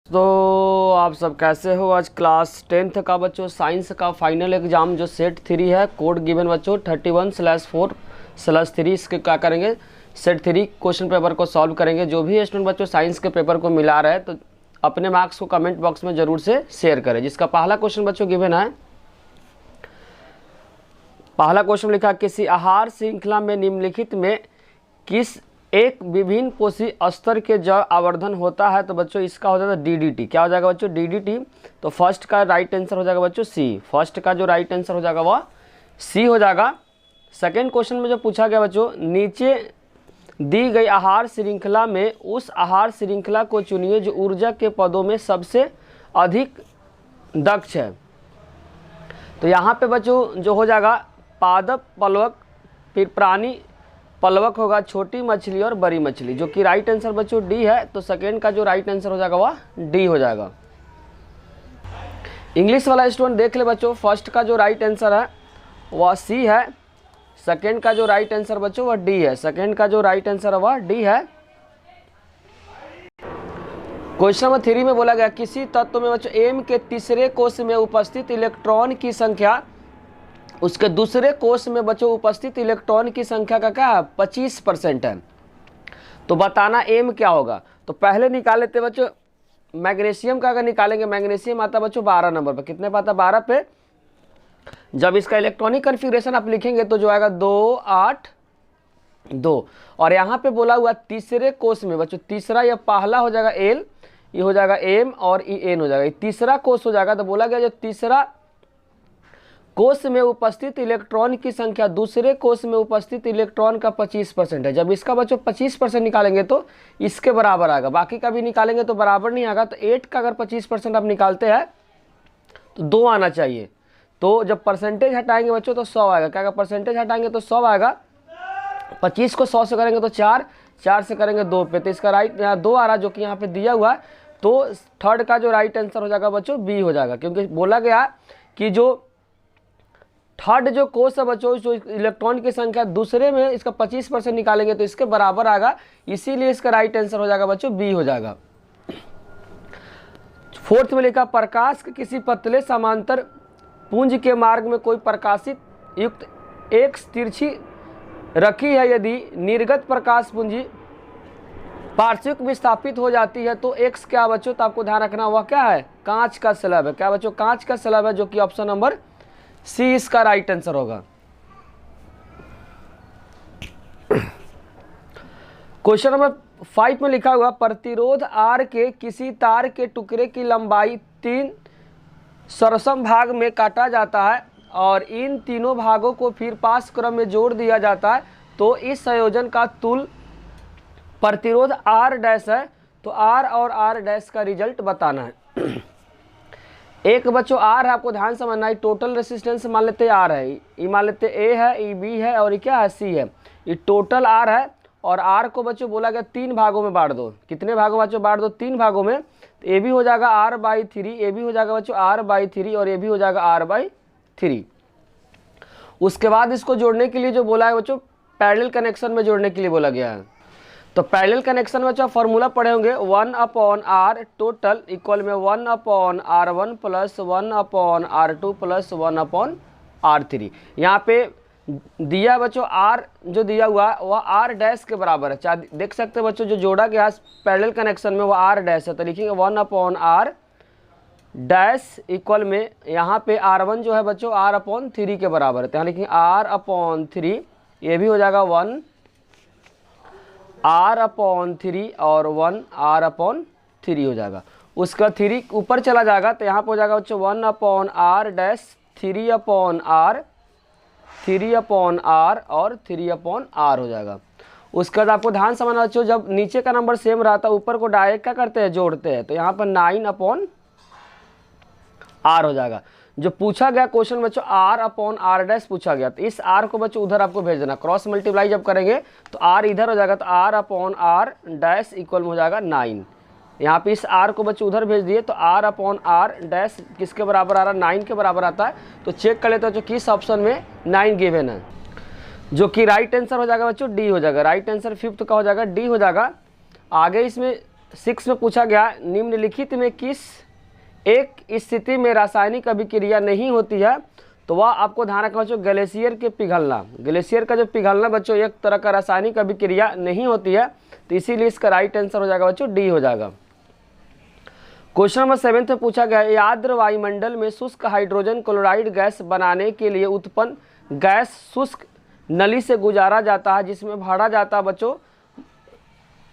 तो आप सब कैसे हो। आज क्लास 10th का बच्चों साइंस का फाइनल एग्जाम जो सेट 3 है, कोड गिवन बच्चों 31/4/3। इसके क्या करेंगे, सेट 3 क्वेश्चन पेपर को सॉल्व करेंगे। जो भी स्टूडेंट बच्चों साइंस के पेपर को मिला रहे हैं तो अपने मार्क्स को कमेंट बॉक्स में ज़रूर से शेयर करें। जिसका पहला क्वेश्चन बच्चों गिवन है, पहला क्वेश्चन लिखा, किसी आहार श्रृंखला में निम्नलिखित में किस एक विभिन्न कोशी स्तर के जैव आवर्धन होता है। तो बच्चों इसका हो जाएगा डीडीटी। क्या हो जाएगा बच्चों, डीडीटी। तो फर्स्ट का राइट आंसर हो जाएगा बच्चों सी। फर्स्ट का जो राइट आंसर हो जाएगा वह सी हो जाएगा। सेकेंड क्वेश्चन में जो पूछा गया बच्चों, नीचे दी गई आहार श्रृंखला में उस आहार श्रृंखला को चुनिए जो ऊर्जा के पदों में सबसे अधिक दक्ष है। तो यहाँ पे बच्चों जो हो जाएगा पादप पलवक, फिर प्राणी पलवक होगा, छोटी मछली और बड़ी मछली, जो कि राइट आंसर बच्चों डी है। तो सेकेंड का जो राइट आंसर हो जाएगा वह डी हो जाएगा। इंग्लिश वाला स्टूडेंट देख ले बच्चों, फर्स्ट का जो राइट आंसर है वह सी है, सेकेंड का जो राइट आंसर बच्चों वह डी है। सेकेंड का जो राइट आंसर है वह डी है। क्वेश्चन नंबर 3 में बोला गया, किसी तत्व में बच्चों एम के तीसरे कोश में उपस्थित इलेक्ट्रॉन की संख्या उसके दूसरे कोश में बच्चों उपस्थित इलेक्ट्रॉन की संख्या का क्या है, 25% है। तो बताना एम क्या होगा। तो पहले निकाल लेते बच्चों मैग्नीशियम का। अगर निकालेंगे मैग्नीशियम आता बच्चों 12 नंबर पे। कितने पे आता, 12 पे। जब इसका इलेक्ट्रॉनिक कन्फिग्रेशन आप लिखेंगे तो जो आएगा 2 8 2। और यहाँ पे बोला हुआ तीसरे कोश में बच्चों, तीसरा या पहला हो जाएगा एल, ये हो जाएगा एम और ई एन हो जाएगा, ये तीसरा कोश हो जाएगा। तो बोला गया जो तीसरा कोश में उपस्थित इलेक्ट्रॉन की संख्या दूसरे कोश में उपस्थित इलेक्ट्रॉन का 25% है। जब इसका बच्चों 25% निकालेंगे तो इसके बराबर आएगा। बाकी का भी निकालेंगे तो बराबर नहीं आएगा। तो 8 का अगर 25% आप निकालते हैं तो 2 आना चाहिए। तो जब परसेंटेज हटाएंगे बच्चों तो 100 आएगा। क्या अगर परसेंटेज हटाएंगे तो 100 आएगा। 25 को 100 से करेंगे तो 4, 4 से करेंगे 2 पे। तो इसका राइट यहाँ 2 आ रहा जो कि यहाँ पे दिया हुआ है। तो थर्ड का जो राइट आंसर हो जाएगा बच्चों बी हो जाएगा, क्योंकि बोला गया कि जो थर्ड जो कोश है बच्चों, जो इलेक्ट्रॉन की संख्या दूसरे में इसका 25% निकालेंगे तो इसके बराबर आएगा, इसीलिए इसका राइट आंसर हो जाएगा बच्चों बी हो जाएगा। फोर्थ में लिखा, प्रकाश के किसी पतले समांतर पुंज के मार्ग में कोई प्रकाशित युक्त एक तिरछी रखी है। यदि निर्गत प्रकाश पुंजी पार्श्विक विस्थापित हो जाती है तो एक्स क्या बच्चों, तो आपको ध्यान रखना हुआ क्या है, कांच का स्लैब है। क्या बच्चों, कांच का स्लैब है, जो कि ऑप्शन नंबर सी इसका राइट आंसर होगा। क्वेश्चन नंबर 5 में लिखा हुआ, प्रतिरोध आर के किसी तार के टुकड़े की लंबाई 3 सरसम भाग में काटा जाता है और इन तीनों भागों को फिर पास क्रम में जोड़ दिया जाता है। तो इस संयोजन का तुल्य प्रतिरोध आर डैश है। तो आर और आर डैश का रिजल्ट बताना है। एक बच्चों आर है, आपको ध्यान समझना है। टोटल रेसिस्टेंस मान लेते आर है, ये मान लेते ए है, ये बी है और ये क्या है, सी है। ये टोटल आर है और आर को बच्चों बोला गया 3 भागों में बांट दो। कितने भागों बच्चों, बांट दो 3 भागों में। तो ए भी हो जाएगा r/3, ए भी हो जाएगा बच्चों r/3 और ये भी हो जाएगा r/3। उसके बाद इसको जोड़ने के लिए जो बोला है बच्चों, पैरेलल कनेक्शन में जोड़ने के लिए बोला गया है। तो पैरेलल कनेक्शन में बच्चों फॉर्मूला पढ़े होंगे, 1/r टोटल इक्वल में 1/r1 plus 1/r2 plus 1/r3। यहाँ पे दिया बच्चों आर जो दिया हुआ है वह आर डैश के बराबर है। चाहे देख सकते हैं बच्चों जो जोड़ा गया पैरेलल कनेक्शन में वह आर डैश है। तो लिखेंगे 1/r डैश इक्वल में यहाँ पे r1 जो है बच्चों r/3 के बराबर है। तो यहाँ लिखेंगे r/3, ये भी हो जाएगा 1 r/3 और 1 r/3 हो जाएगा। उसका 3 ऊपर चला जाएगा तो यहाँ पर हो जाएगा बच्चों 1/r डैश 3/r 3/r और 3/r हो जाएगा। उसके बाद आपको ध्यान समझना बच्चों, जब नीचे का नंबर सेम रहा था ऊपर को डायरेक्ट क्या करते हैं, जोड़ते हैं। तो यहाँ पर 9/r हो जाएगा। जो पूछा गया क्वेश्चन बच्चों r/r डैश पूछा गया, तो इस r को बच्चों उधर आपको भेज देना। क्रॉस मल्टीप्लाई जब करेंगे तो r इधर हो जाएगा, तो r/r डैश इक्वल में हो जाएगा 9। यहाँ पे इस r को बच्चों उधर भेज दिए तो r/r डैश किसके बराबर आ रहा है, 9 के बराबर आता है। तो चेक कर लेते हो किस ऑप्शन में 9 गिवन है, जो कि राइट आंसर हो जाएगा बच्चों डी हो जाएगा। राइट आंसर 5th का हो जाएगा डी हो जाएगा। आगे इसमें 6 में पूछा गया निम्नलिखित में किस एक स्थिति में रासायनिक अभिक्रिया नहीं होती है, तो वह आपको ध्यान रखना बच्चों ग्लेशियर के पिघलना। ग्लेशियर का जो पिघलना बच्चों एक तरह का रासायनिक अभिक्रिया नहीं होती है, तो इसीलिए इसका राइट आंसर हो जाएगा बच्चों डी हो जाएगा। क्वेश्चन नंबर 7 में पूछा गया है आर्द्र वायुमंडल में शुष्क हाइड्रोजन क्लोराइड गैस बनाने के लिए उत्पन्न गैस शुष्क नली से गुजारा जाता है, जिसमें भरा जाता है बच्चों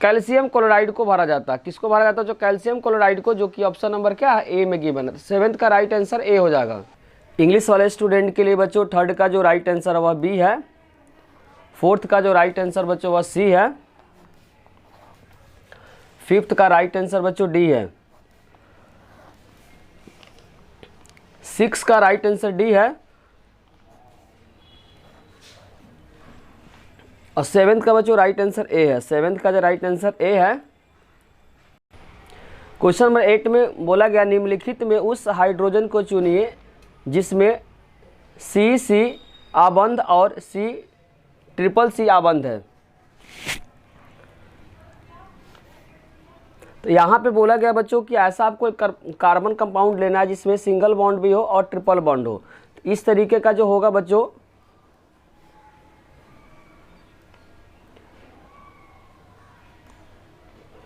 कैल्शियम क्लोराइड को भरा जाता है। किसको भरा जाता है? जो कैल्शियम क्लोराइड को, जो कि ऑप्शन नंबर क्या है ए में गिवन है। 7th का राइट आंसर ए हो जाएगा। इंग्लिश वाले स्टूडेंट के लिए बच्चों 3rd का जो राइट आंसर है वह बी है, 4th का जो राइट आंसर बच्चों वह सी है, 5th का राइट आंसर बच्चों डी है, 6 का राइट आंसर डी है और 7th का बच्चों राइट आंसर ए है। 7th का जो राइट आंसर ए है। क्वेश्चन नंबर 8 में बोला गया निम्नलिखित में उस हाइड्रोजन को चुनिए जिसमें C आबंध और C आबंध है। तो यहाँ पे बोला गया बच्चों कि ऐसा आपको एक कार्बन कंपाउंड लेना है जिसमें सिंगल बॉन्ड भी हो और ट्रिपल बॉन्ड हो। तो इस तरीके का जो होगा बच्चों,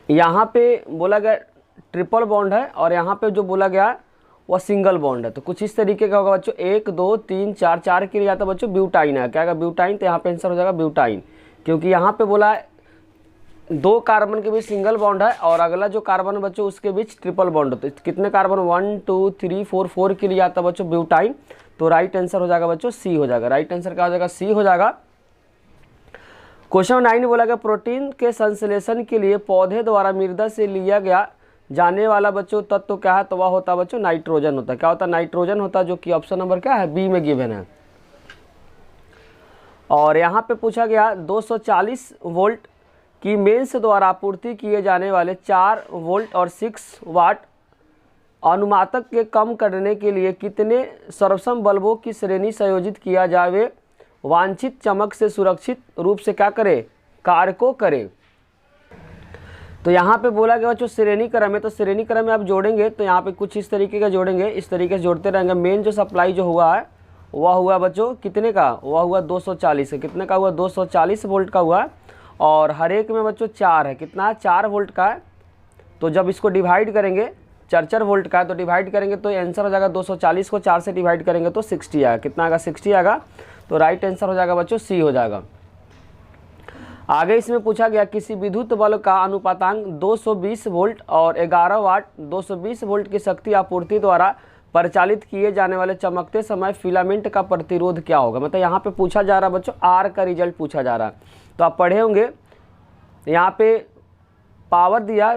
यहाँ पे बोला गया ट्रिपल बॉन्ड है और यहाँ पे जो बोला गया वह सिंगल बॉन्ड है। तो कुछ इस तरीके का होगा बच्चों, 1 2 3 4 के लिए आता है बच्चों ब्यूटाइन है। क्या ब्यूटाइन? तो यहाँ पे आंसर हो जाएगा ब्यूटाइन, क्योंकि यहाँ पे बोला है 2 कार्बन के बीच सिंगल बॉन्ड है और अगला जो कार्बन है बच्चों उसके बीच ट्रिपल बॉन्ड होता है। कितने कार्बन? 1 2 3 4 के लिए आता है बच्चों ब्यूटाइन। तो राइट आंसर हो जाएगा बच्चों सी हो जाएगा। राइट आंसर क्या हो जाएगा? सी हो जाएगा। क्वेश्चन 9 बोला गया प्रोटीन के संश्लेषण के लिए पौधे द्वारा मृदा से लिया गया जाने वाला बच्चों तत्व क्या है? तो वह होता है बच्चों नाइट्रोजन होता है। क्या होता है? नाइट्रोजन होता है, जो कि ऑप्शन नंबर क्या है? बी में गिवन है। और यहाँ पे पूछा गया 240 वोल्ट की मेंस द्वारा आपूर्ति किए जाने वाले 4 वोल्ट और 6 वाट अनुमातक के कम करने के लिए कितने सर्वसम बल्बों की श्रेणी संयोजित किया जाए वांछित चमक से सुरक्षित रूप से क्या करे? कार्य को करे। तो यहाँ पे बोला गया बच्चों श्रेणी क्रम है। तो श्रेणी क्रम में आप जोड़ेंगे तो यहाँ पे कुछ इस तरीके का जोड़ेंगे, इस तरीके से जोड़ते रहेंगे। मेन जो सप्लाई जो हुआ है वह हुआ बच्चों कितने का? वह हुआ 240 है। कितने का हुआ? 240 वोल्ट का हुआ। और हर एक में बच्चों 4 है। कितना है? 4 वोल्ट का है। तो जब इसको डिवाइड करेंगे 4 वोल्ट का है, तो डिवाइड करेंगे तो आंसर हो जाएगा 240 को 4 से डिवाइड करेंगे तो 60 आएगा। कितना आएगा? 60 आएगा। तो राइट आंसर हो जाएगा बच्चों सी हो जाएगा। आगे इसमें पूछा गया किसी विद्युत बल्ब का अनुपातांक 220 वोल्ट और 11 वाट 220 वोल्ट की शक्ति आपूर्ति द्वारा परिचालित किए जाने वाले चमकते समय फिलामेंट का प्रतिरोध क्या होगा? मतलब यहाँ पे पूछा जा रहा है बच्चों आर का रिजल्ट पूछा जा रहा है। तो आप पढ़े होंगे यहाँ पे पावर दिया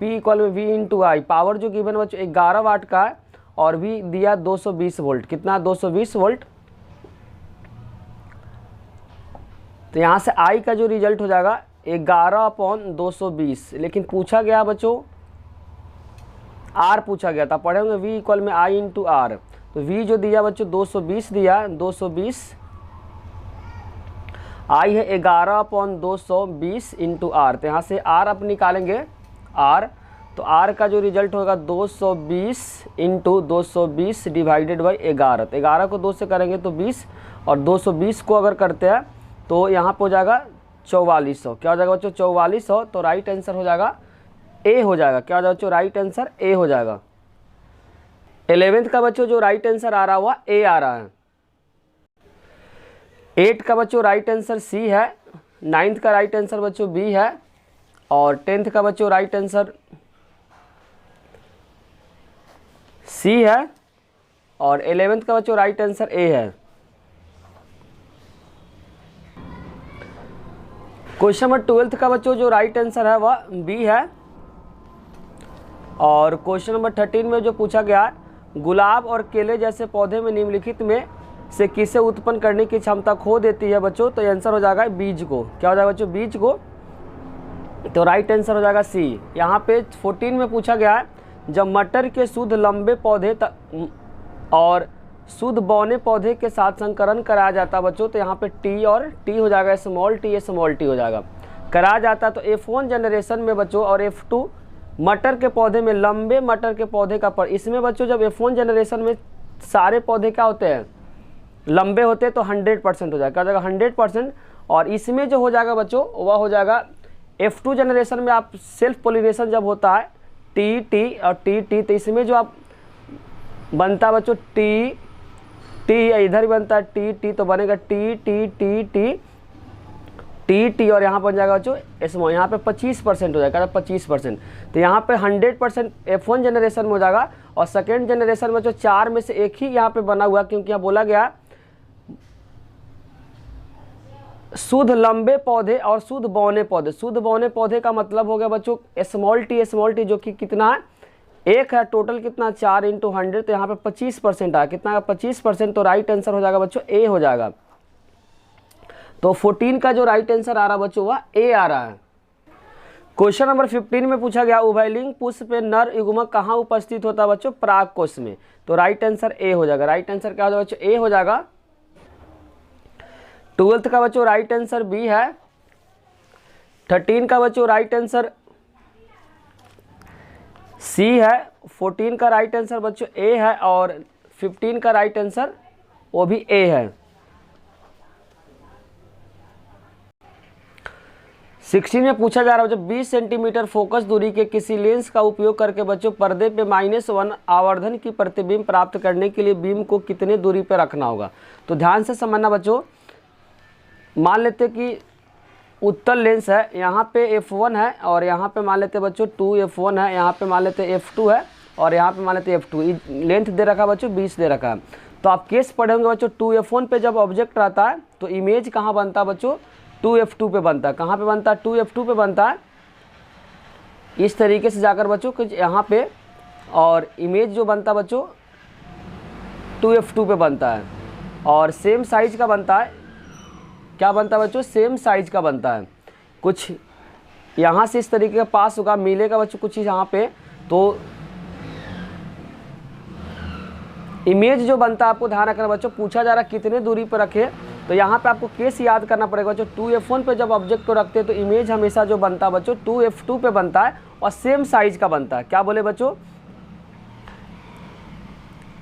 P इक्वल में V इंटू आई। पावर जो गिवन बच्चों 11 वाट का है और भी दिया 220 वोल्ट। कितना? 220 वोल्ट। तो यहाँ से I का जो रिजल्ट हो जाएगा 11/220। लेकिन पूछा गया बच्चों R पूछा गया था, पढ़े होंगे V इक्वल में I इंटू आर। तो V जो दिया बच्चों 220 दिया, 220 I है 11/220 इंटू आर। तो यहाँ से R आप निकालेंगे R, तो R का जो रिजल्ट होगा 220 इंटू 220 डिवाइडेड बाई 11। तो 11 को 2 से करेंगे तो 20 और 220 को अगर करते हैं तो यहाँ पे हो जाएगा 4400। क्या हो जाएगा बच्चों? 4400। तो राइट आंसर हो जाएगा ए हो जाएगा। क्या हो जाएगा बच्चों? राइट आंसर ए हो जाएगा। 11th का बच्चों जो राइट आंसर आ रहा हुआ ए आ रहा है। 8 का बच्चों राइट आंसर सी है। 9th का राइट आंसर बच्चों बी है और 10th का बच्चों राइट आंसर सी है और 11th का बच्चों राइट आंसर ए है। क्वेश्चन नंबर 12th का बच्चों जो राइट आंसर है वह बी है। और क्वेश्चन नंबर 13 में जो पूछा गया गुलाब और केले जैसे पौधे में निम्नलिखित में से किसे उत्पन्न करने की क्षमता खो देती है बच्चों? तो आंसर हो जाएगा बीज को। क्या हो जाएगा बच्चों? बीज को। तो राइट आंसर हो जाएगा सी। यहाँ पे 14 में पूछा गया है जब मटर के शुद्ध लंबे पौधे और शुद्ध बौने पौधे के साथ संकरण कराया जाता है बच्चों, तो यहाँ पे टी और टी हो जाएगा, स्मॉल टी हो जाएगा। कराया जाता है। तो F1 जनरेशन में बच्चों और F2 मटर के पौधे में, लंबे मटर के पौधे का इसमें बच्चों जब F1 जनरेशन में सारे पौधे क्या होते हैं, लंबे होते हैं, तो 100% हो जाएगा, क्या हो जाएगा 100%। और इसमें जो हो जाएगा बच्चों वह हो जाएगा F2 जनरेशन में आप सेल्फ पोलिनेशन जब होता है टी और टी, तो इसमें जो आप बनता है बच्चों टी, इधर ही बनता है टी, तो बनेगा टी और यहाँ पर बन जाएगा बच्चों एस्मो, यहाँ पे 25% हो जाएगा, 25%। तो यहाँ पे 100% F1 जनरेशन में हो जाएगा। और सेकेंड जनरेशन में जो 4 में से एक ही यहाँ पे बना हुआ, क्योंकि यहाँ बोला गया शुद्ध लंबे पौधे और शुद्ध बौने पौधे। शुद्ध बौने पौधे का मतलब हो गया बच्चों स्मॉल टी, जो कि कितना है, एक है, टोटल कितना 4 × 100, तो यहाँ पे 25% आया, कितना 25%। तो राइट आंसर हो जाएगा बच्चों ए हो जाएगा। तो 14 का जो राइट आंसर आ रहा बच्चों वह ए आ रहा है। क्वेश्चन नंबर 15 में पूछा गया उभयलिंग पुष्प पे नर युग्मक कहाँ उपस्थित होता है बच्चों, पराग कोश में। तो राइट आंसर ए हो जाएगा। राइट आंसर क्या हो जाएगा बच्चों, ए हो जाएगा। 12th का बच्चों राइट आंसर बी है। 13 का बच्चों राइट आंसर सी है। 14 का राइट आंसर बच्चों ए है और 15 का राइट आंसर वो भी ए है। 16 में पूछा जा रहा है बच्चों 20 सेंटीमीटर फोकस दूरी के किसी लेंस का उपयोग करके बच्चों पर्दे पे -1 आवर्धन की प्रतिबिंब प्राप्त करने के लिए बीम को कितने दूरी पे रखना होगा। तो ध्यान से समझना बच्चों, मान लेते कि उत्तल लेंस है, यहाँ पे F1 है और यहाँ पे मान लेते बच्चों 2F1 है, यहाँ पे मान लेते F2 है और यहाँ पे मान लेते F2। लेंथ दे रखा है बच्चों 20 दे रखा है। तो आप केस पढ़े होंगे बच्चों 2F1 पे जब ऑब्जेक्ट रहता है तो इमेज कहाँ बनता है बच्चों, 2F2 पे बनता है। कहाँ पे बनता है, 2F2 पे बनता है। इस तरीके से जाकर बच्चों कुछ यहाँ पे, और इमेज जो बनता है बच्चों 2F2 पे बनता है और सेम साइज का बनता है। क्या बनता है बच्चों, सेम साइज का बनता है। कुछ यहाँ से इस तरीके का पास होगा, मिलेगा बच्चों कुछ चीज़ यहाँ पे। तो इमेज जो बनता है आपको ध्यान रखना बच्चों, पूछा जा रहा है कितने दूरी पर रखे। तो यहाँ पे आपको केस याद करना पड़ेगा बच्चों। 2F1 पे जब ऑब्जेक्ट को रखते हैं तो इमेज हमेशा जो बनता है बच्चों 2F2 पे बनता है और सेम साइज का बनता है। क्या बोले बच्चों,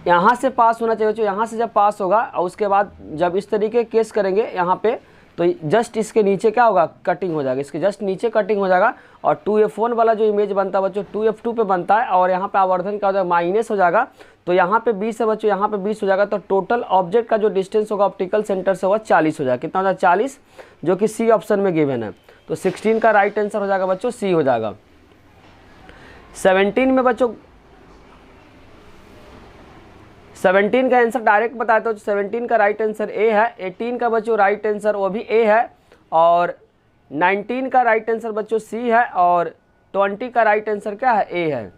यहाँ से पास होना चाहिए बच्चों। यहाँ से जब पास होगा और उसके बाद जब इस तरीके केस करेंगे यहाँ पे, तो जस्ट इसके नीचे क्या होगा, कटिंग हो जाएगा, इसके जस्ट नीचे कटिंग हो जाएगा। और 2F1 वाला जो इमेज बनता है बच्चों 2F2 पे बनता है और यहाँ पे आवर्धन क्या हो जाएगा, माइनस हो जाएगा। तो यहाँ पे 20 है बच्चों, यहाँ पे 20 हो जाएगा। तो टोटल ऑब्जेक्ट का जो डिस्टेंस होगा ऑप्टिकल सेंटर से होगा 40 हो जाएगा। कितना हो जाएगा, 40, जो कि सी ऑप्शन में गिवन है। तो 16 का राइट आंसर हो जाएगा बच्चों सी हो जाएगा। 17 में बच्चों 17 का आंसर डायरेक्ट बताते हो। 17 का राइट आंसर ए है। 18 का बच्चों राइट आंसर वो भी ए है और 19 का राइट आंसर बच्चों सी है और 20 का राइट आंसर क्या है, ए है।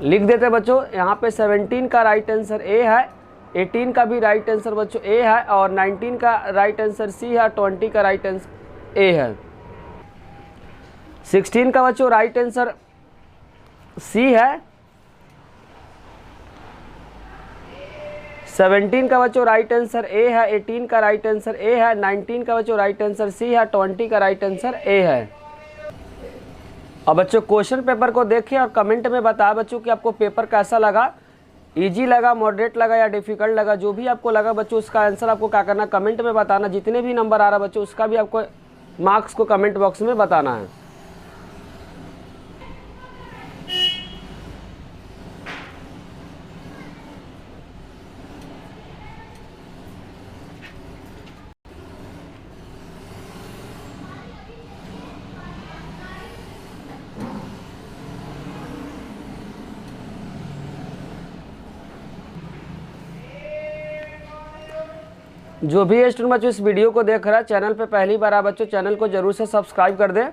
लिख देते बच्चों यहाँ पे 17 का राइट आंसर ए है, 18 का भी राइट आंसर बच्चों ए है और 19 का राइट आंसर सी है, 20 का राइट आंसर ए है। 16 का बच्चों राइट आंसर सी है। 17 का बच्चों राइट आंसर ए है, 18 का राइट आंसर ए है, 19 का बच्चों राइट आंसर सी है, 20 का राइट आंसर ए है। अब बच्चों क्वेश्चन पेपर को देखिए और कमेंट में बताया बच्चों कि आपको पेपर कैसा लगा, इजी लगा, मॉडरेट लगा या डिफिकल्ट लगा। जो भी आपको लगा बच्चों उसका आंसर आपको क्या करना, कमेंट में बताना। जितने भी नंबर आ रहा बच्चों उसका भी आपको मार्क्स को कमेंट बॉक्स में बताना है। जो भी स्टूडेंट बच्चों इस वीडियो को देख रहा है, चैनल पे पहली बार आ बच्चों, चैनल को जरूर से सब्सक्राइब कर दें